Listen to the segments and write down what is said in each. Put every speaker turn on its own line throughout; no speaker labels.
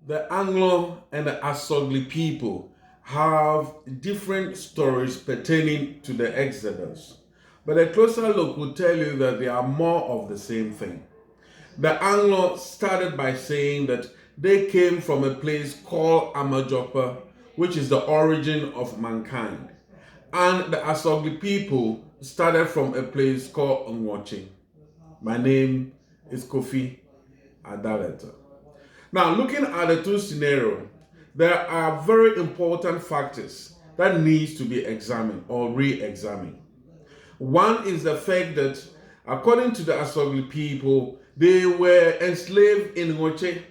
The Anglo and the Asogli people have different stories pertaining to the Exodus. But a closer look will tell you that they are more of the same thing. The Anglo started by saying that they came from a place called Amajopa, which is the origin of mankind. And the Asogli people started from a place called Nwoche. My name is Kofi Adaleta. Now, looking at the two scenarios, there are very important factors that needs to be examined or re-examined. One is the fact that, according to the Asogli people, they were enslaved in Ngoche,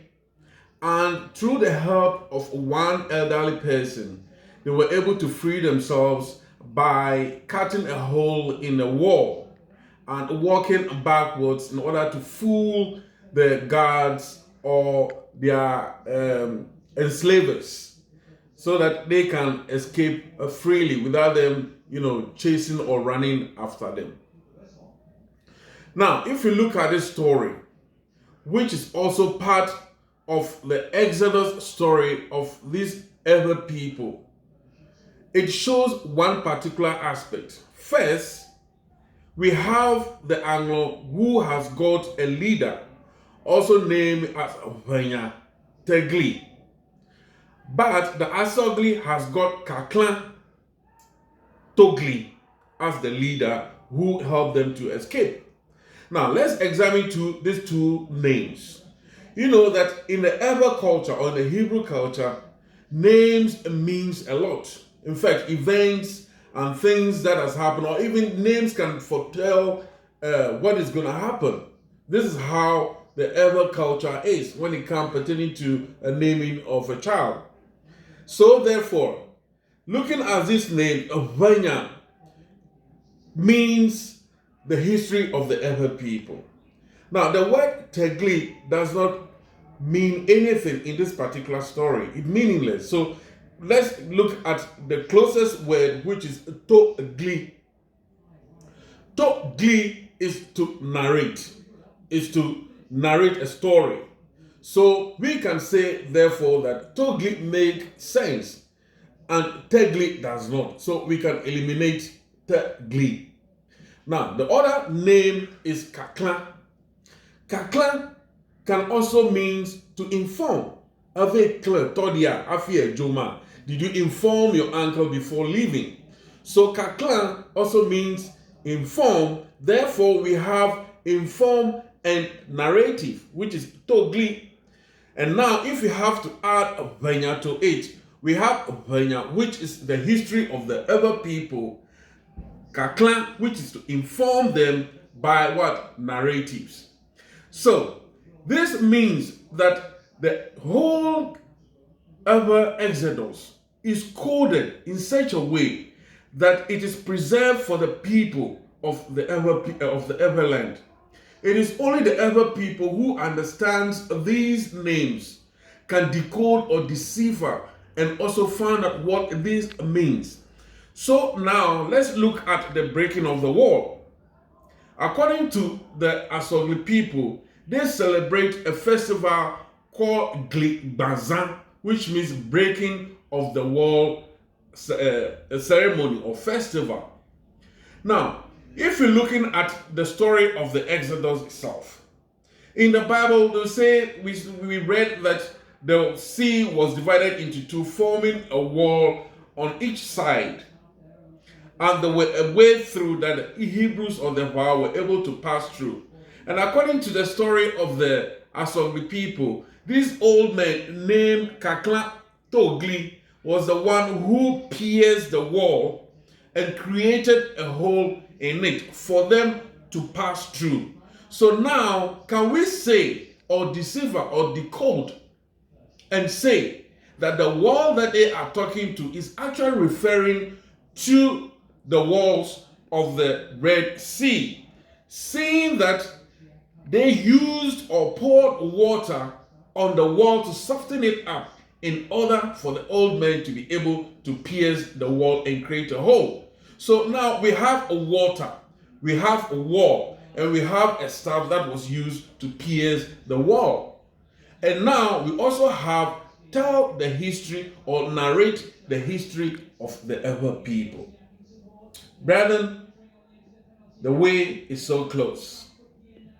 and through the help of one elderly person, they were able to free themselves by cutting a hole in the wall and walking backwards in order to fool the guards or their enslavers, so that they can escape freely without them, chasing or running after them. Now, if you look at this story, which is also part of the Exodus story of these ERVERH people, it shows one particular aspect. First, we have the Anglo who has got a leader, also named as ERVERH Togli. But the Asogli has got Togli as the leader who helped them to escape. Now, let's examine these two names. You know that in the ERVERH culture or in the Hebrew culture, names means a lot. In fact, events and things that has happened, or even names can foretell what is going to happen. This is how the ERVERH culture is when it comes pertaining to a naming of a child. So therefore, looking at this name, ERVERH means the history of the ERVERH people. Now, the word Togli does not mean anything in this particular story. It's meaningless. So let's look at the closest word, which is Togli. Togli is to narrate, a story. So we can say, therefore, that Togli makes sense and Togli does not. So we can eliminate Togli. Now, the other name is Kakla. Kakla can also mean to inform. Did you inform your uncle before leaving? So Kakla also means inform. Therefore, we have inform and narrative, which is Togli. And now, if you have to add a Venya to it, we have a Venya, which is the history of the ERVERH people. Kakla, which is to inform them by what? Narratives. So, this means that the whole ERVERH Exodus is coded in such a way that it is preserved for the people of the ERVERH land. It is only the ERVERH people who understands these names can decode or decipher and also find out what this means. So now let's look at the breaking of the wall. According to the Asogli people, they celebrate a festival called Glibazan, which means breaking of the wall, a ceremony or festival. Now, if you're looking at the story of the Exodus itself, in the Bible, they say we read that the sea was divided into two, forming a wall on each side. And there were a way through that the Hebrews or the Vaal were able to pass through. And according to the story of the Asogli people, this old man named Kakla Togli was the one who pierced the wall and created a hole in it for them to pass through. So now, can we say or decipher or decode and say that the wall that they are talking to is actually referring to the walls of the Red Sea, seeing that they used or poured water on the wall to soften it up in order for the old man to be able to pierce the wall and create a hole. So now we have a water, we have a wall, and we have a staff that was used to pierce the wall. And now we also have tell the history or narrate the history of the ERVERH people. Brethren, the way is so close.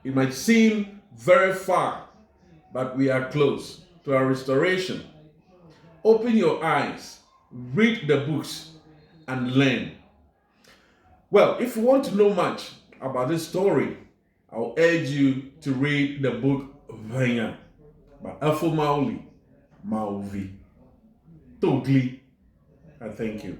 It might seem very far, but we are close to our restoration. Open your eyes, read the books, and learn. Well, if you want to know much about this story, I'll urge you to read the book ERVERH by Afo Maoli Togli. I thank you.